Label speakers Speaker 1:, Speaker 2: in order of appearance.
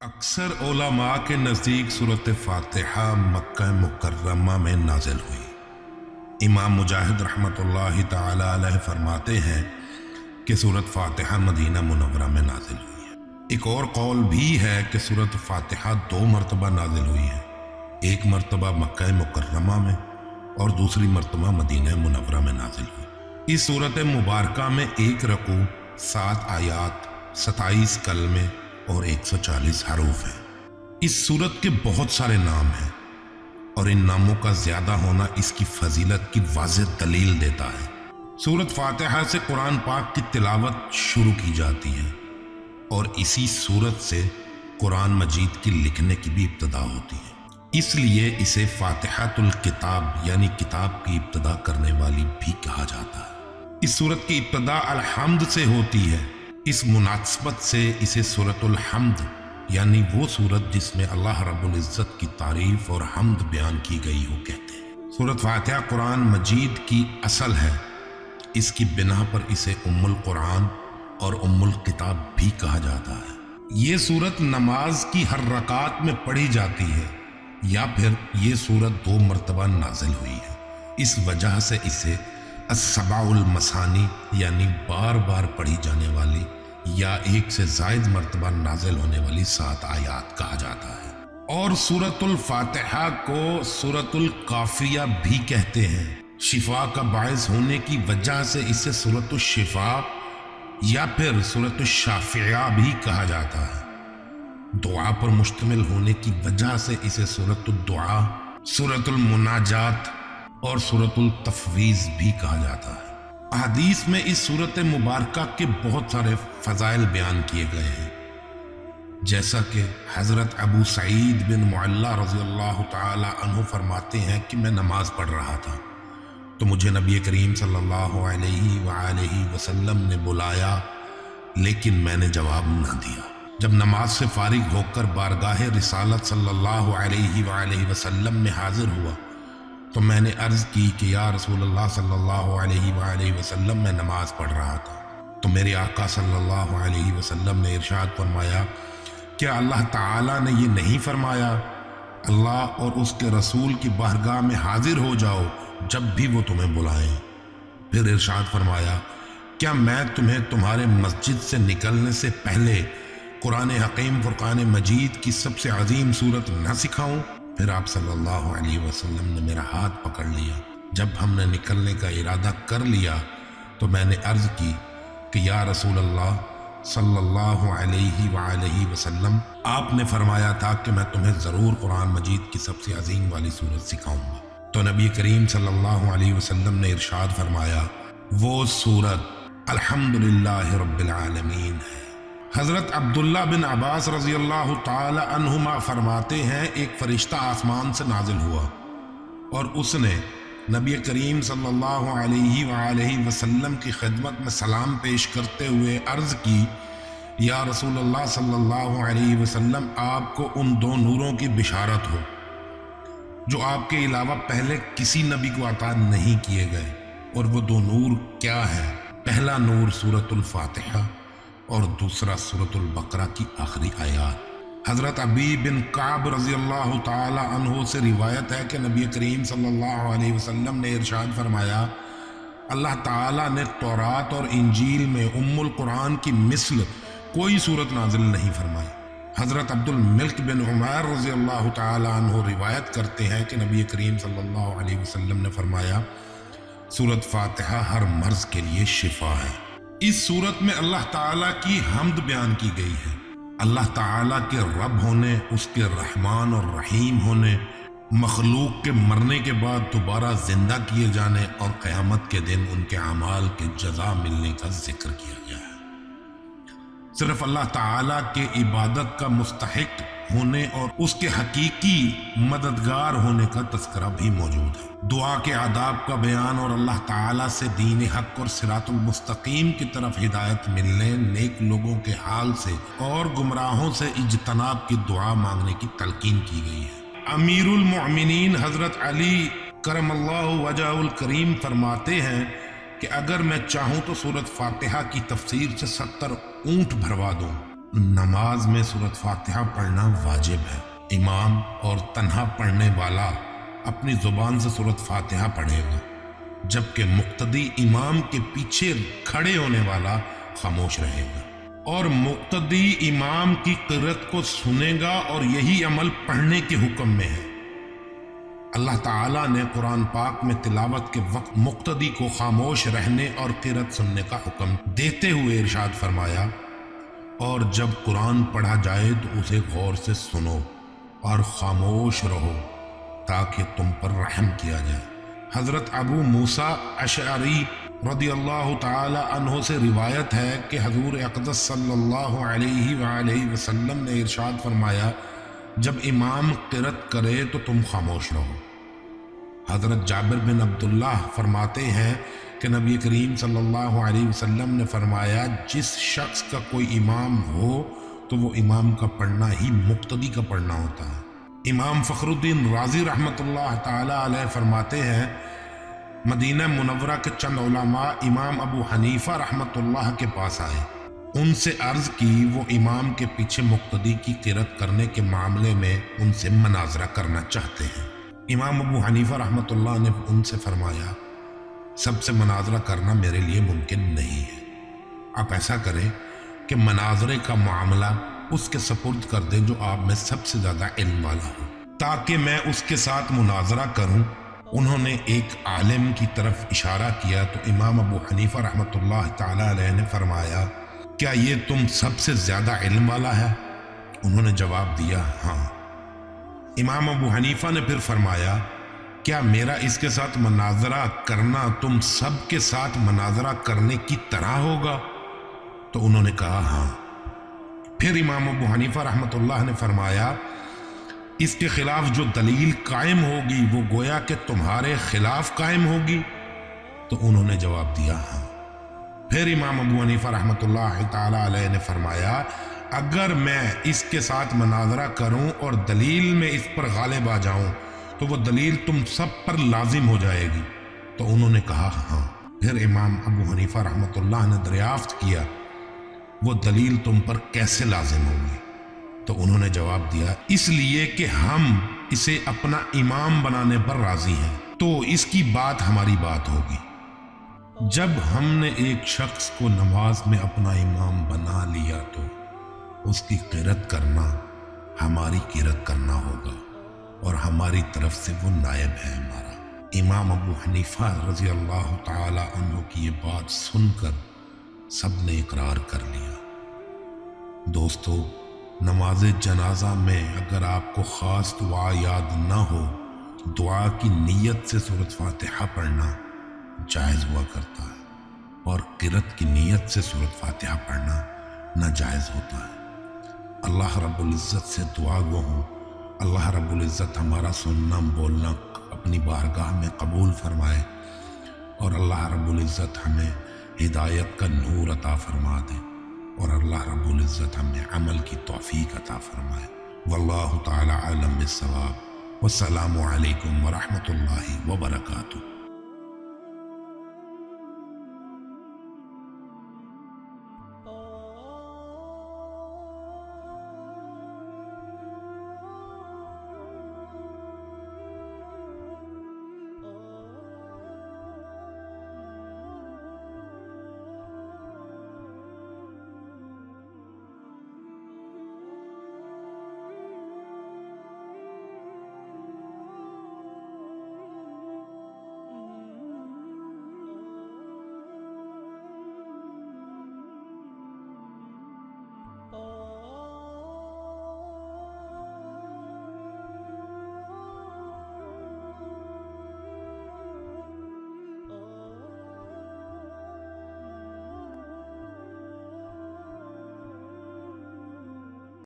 Speaker 1: अक्सर उलमा के नज़दीक सूरत फातिहा मक्का मुकर्रमा में नाजिल हुई। इमाम मुजाहिद रहमतुल्लाहि ताला अलैह फरमाते हैं कि सूरत फातिहा मदीना मुनव्वरा में नाजिल हुई है। एक और कौल भी है कि सूरत फातिहा 2 मरतबा नाजिल हुई है, एक मरतबा मक्का मुकर्रमा में और दूसरी मरतबा मदीना मुनव्वरा में नाजिल हुई। इस सूरत मुबारका में 1 रकू, 7 आयात, 27 कलमे और 140 हरूफ है। इस सूरत के बहुत सारे नाम हैं और इन नामों का ज्यादा होना इसकी फजीलत की वाज़ेह दलील देता है। सूरत फातिहा से कुरान पाक की तिलावत शुरू की जाती है और इसी सूरत से कुरान मजीद की लिखने की भी इब्तिदा होती है, इसलिए इसे फातिहातुल किताब यानी किताब की इब्तिदा करने वाली भी कहा जाता है। इस सूरत की इब्तिदा अल-हम्द से होती है। इस मुनासबत से इसे सूरतुल हम्द यानी वो सूरत जिसमें अल्लाह रब्बुल इज़्ज़त की तारीफ और हम्द बयान की गई हो कहते हैं। सूरत फातिहा कुरान मजीद की असल है, इसकी बिना पर इसे उम्मुल कुरान और उम्मुल किताब भी कहा जाता है। ये सूरत नमाज की हर रकात में पढ़ी जाती है या फिर ये सूरत 2 मरतबा नाजिल हुई है। इस वजह से इसे अस्सबाउल मसानी यानी बार बार पढ़ी जाने वाली या 1 से ज़ायद मरतबा नाजिल होने वाली 7 आयात कहा जाता है। और सूरतुल फातिहा को सूरतुल काफिया भी कहते हैं। शिफा का बायस होने की वजह से इसे सूरतुल शिफा या फिर सूरतुल शाफिया भी कहा जाता है। दुआ पर मुश्तमिल होने की वजह से इसे सूरतुल दुआ, सूरतुल मुनाजात और सूरतुल तफवीज़ भी कहा जाता है। हदीस में इस सूरत मुबारका के बहुत सारे फ़ज़ाइल बयान किए गए हैं, जैसा कि हज़रत अबू सईद बिन मुअल्ला रज़ियल्लाहु ताला अन्हु फरमाते हैं कि मैं नमाज पढ़ रहा था तो मुझे नबी करीम सल्लल्लाहु अलैहि वसल्लम ने बुलाया, लेकिन मैंने जवाब न दिया। जब नमाज से फारिग होकर बारगाह रिसालत सल्लल्लाहु अलैहि वसल्लम में हाजिर हुआ तो मैंने अर्ज़ की कि या रसूलल्लाह सल्लल्लाहु अलैहि वसल्लम मैं नमाज पढ़ रहा था। तो मेरे आका सल्लल्लाहु अलैहि वसल्लम ने इरशाद फरमाया, क्या अल्लाह ताला ने ये नहीं फरमाया अल्लाह और उसके रसूल की बारगाह में हाजिर हो जाओ जब भी वो तुम्हें बुलाएं। फिर इरशाद फरमाया, क्या मैं तुम्हें तुम्हारे मस्जिद से निकलने से पहले कुरान हकीम फुरकान मजीद की सबसे अजीम सूरत न सिखाऊं? फिर आप सल्लल्लाहु अलैहि वसल्लम ने मेरा हाथ पकड़ लिया। जब हमने निकलने का इरादा कर लिया तो मैंने अर्ज की कि या रसूल अल्लाह सल्लल्लाहु अलैहि वसल्लम, आपने फरमाया था कि मैं तुम्हें ज़रूर कुरान मजीद की सबसे अजीम वाली सूरत सिखाऊंगा। तो नबी करीम सल्लल्लाहु अलैहि वसल्लम ने इरशाद फरमाया, वो सूरत अल्हम्दुलिल्लाहि रब्बिल आलमीन है। हज़रत अब्दुल्ला बिन अब्बास रज़ियल्लाहु ताला अन्हुमा फरमाते हैं, एक फरिश्ता आसमान से नाजिल हुआ और उसने नबी करीम सल्लल्लाहु अलैहि वसल्लम की खिदमत में सलाम पेश करते हुए अर्ज़ की, या रसूलल्लाह सल्लल्लाहु अलैहि वसल्लम, आपको उन 2 नूरों की बिशारत हो जो आपके अलावा पहले किसी नबी को अता नहीं किए गए। और वो 2 नूर क्या है? पहला नूर सूरतुल फातिहा और दूसरा सूरतुल बकरा की आखिरी आयात। हज़रत अबी बिन काब रज़ियल्लाहु ताला अन्हु से रिवायत है कि नबी करीम सल्लल्लाहु अलैहि वसल्लम ने इरशाद फरमाया, अल्लाह ताला ने तौरात और इंजील में उम्मुल कुरान की मिस्ल कोई सूरत नाजिल नहीं फरमाई। हज़रत अब्दुल मिल्क बिन उमैर रज़ियल्लाहु ताला अन्हु रिवायत करते हैं कि नबी करीम सल्लल्लाहु अलैहि वसल्लम ने फरमाया, सूरत फातिहा हर मर्ज के लिए शिफा है। इस सूरत में अल्लाह ताला की हम्द बयान की गई है। अल्लाह ताला के रब होने, उसके रहमान और रहीम होने, मखलूक के मरने के बाद दोबारा जिंदा किए जाने और क़यामत के दिन उनके अमाल के जज़ा मिलने का जिक्र किया गया है। सिर्फ अल्लाह ताला के इबादत का मुस्तहिक होने और उसके हकीकी मददगार होने का तज़किरा भी मौजूद है। दुआ के आदाब का बयान और अल्लाह ताला से दीन हक और सिरातुल मुस्तकीम की तरफ हिदायत मिलने, नेक लोगों के हाल से और गुमराहों से इज्तनाब की दुआ मांगने की तलकीन की गई है। अमीरुल मोमिनीन हज़रत अली करमल्लाहु वजहुल करीम फरमाते हैं कि अगर मैं चाहूँ तो सूरत फातिहा की तफसीर से 70 ऊँट भरवा दूँ नमाज में सूरत फातिहा पढ़ना वाजिब है। इमाम और तन्हा पढ़ने वाला अपनी ज़ुबान से सूरत फातिहा पढ़ेगा, जबकि मुक्तदी इमाम के पीछे खड़े होने वाला खामोश रहेगा और मुक्तदी इमाम की क़िरात को सुनेगा, और यही अमल पढ़ने के हुक्म में है। अल्लाह ताला ने कुरान पाक में तिलावत के वक्त मुक्तदी को खामोश रहने और क़िरात सुनने का हुक्म देते हुए इरशाद फरमाया, और जब कुरान पढ़ा जाए तो उसे गौर से सुनो और खामोश रहो ताकि तुम पर रहम किया जाए। हज़रत अबू मूसा अशअरी रदियल्लाहु ताला अन्हु से रिवायत है कि हजूर अक़दस सल्लल्लाहु अलैहि वसल्लम ने इरशाद फरमाया, जब इमाम क़िरात करे तो तुम खामोश रहो। हज़रत जाबिर बिन अब्दुल्लाह फरमाते हैं कि नबी करीम सल्लल्लाहु अलैहि वसल्लम ने फरमाया, जिस शख्स का कोई इमाम हो तो वो इमाम का पढ़ना ही मुक्तदी का पढ़ना होता है। इमाम फ़खरुद्दीन राज़ी रहमतुल्लाह ताला अलैह फरमाते हैं, मदीना मुनव्वरा के चंद उलमा इमाम अबू हनीफा रहमतुल्लाह के पास आए, उनसे अर्ज़ की वो इमाम के पीछे मुक्तदी की क़िरात करने के मामले में उनसे मनाजरा करना चाहते हैं। इमाम अबू हनीफा रहमतुल्लाह ने उनसे फरमाया, सबसे मनाजरा करना मेरे लिए मुमकिन नहीं है। आप ऐसा करें कि मनाजरे का मामला उसके सपुर्द कर दें जो आप में सबसे ज़्यादा इल्म वाला हो, ताकि मैं उसके साथ मुनाजरा करूं। उन्होंने एक आलिम की तरफ इशारा किया तो इमाम अबू हनीफा रहमतुल्लाह ताला अलैह ने फरमाया, क्या ये तुम सबसे ज़्यादा इल्म वाला है? उन्होंने जवाब दिया, हाँ। इमाम अबू हनीफा ने फिर फरमाया, क्या मेरा इसके साथ मनाजरा करना तुम सब के साथ मनाजरा करने की तरह होगा? तो उन्होंने कहा, हाँ। फिर इमाम अबू हनीफा रहमतुल्लाह ने फरमाया, इसके खिलाफ जो दलील कायम होगी वो गोया कि तुम्हारे खिलाफ कायम होगी? तो उन्होंने जवाब दिया, हाँ। फिर इमाम अबू हनीफा रहमतुल्लाह ताला अलैह ने फरमाया, अगर मैं इसके साथ मनाजरा करूं और दलील में इस पर गालिब आ जाऊं तो वो दलील तुम सब पर लाजिम हो जाएगी? तो उन्होंने कहा, हाँ। फिर इमाम अबू हनीफा रहमतुल्लाह ने दरियाफ्त किया, वो दलील तुम पर कैसे लाजिम होगी? तो उन्होंने जवाब दिया, इसलिए कि हम इसे अपना इमाम बनाने पर राजी हैं, तो इसकी बात हमारी बात होगी। जब हमने एक शख्स को नमाज में अपना इमाम बना लिया तो उसकी क़िरात करना हमारी क़िरात करना होगा, और हमारी तरफ से वो नायब है हमारा। इमाम अबू हनीफा रज़ी अल्लाह ताला अन्हु की ये बात सुनकर सब ने इकरार कर लिया। दोस्तों, नमाज जनाजा में अगर आपको ख़ास दुआ याद ना हो, दुआ की नीयत से सूरत फातिहा पढ़ना जायज़ हुआ करता है, और क़िरात की नीयत से सूरत फातिहा पढ़ना नाजायज़ होता है। अल्लाह रब्बुल इज़्ज़त से दुआ गो हूँ, अल्लाह रब्बुल इज़्ज़त हमारा सुनना बोलना अपनी बारगाह में कबूल फरमाए, और अल्लाह रब्बुल इज़्ज़त हमें हिदायत का नूर अता फरमा दे, और अल्लाह रब्बुल इज़्ज़त हमें अमल की तौफीक अता फरमाए। वल्लाहु ताला आलम बिस्सवाब। वस्सलामु अलैकुम व रहमतुल्लाहि व बरकातुहू।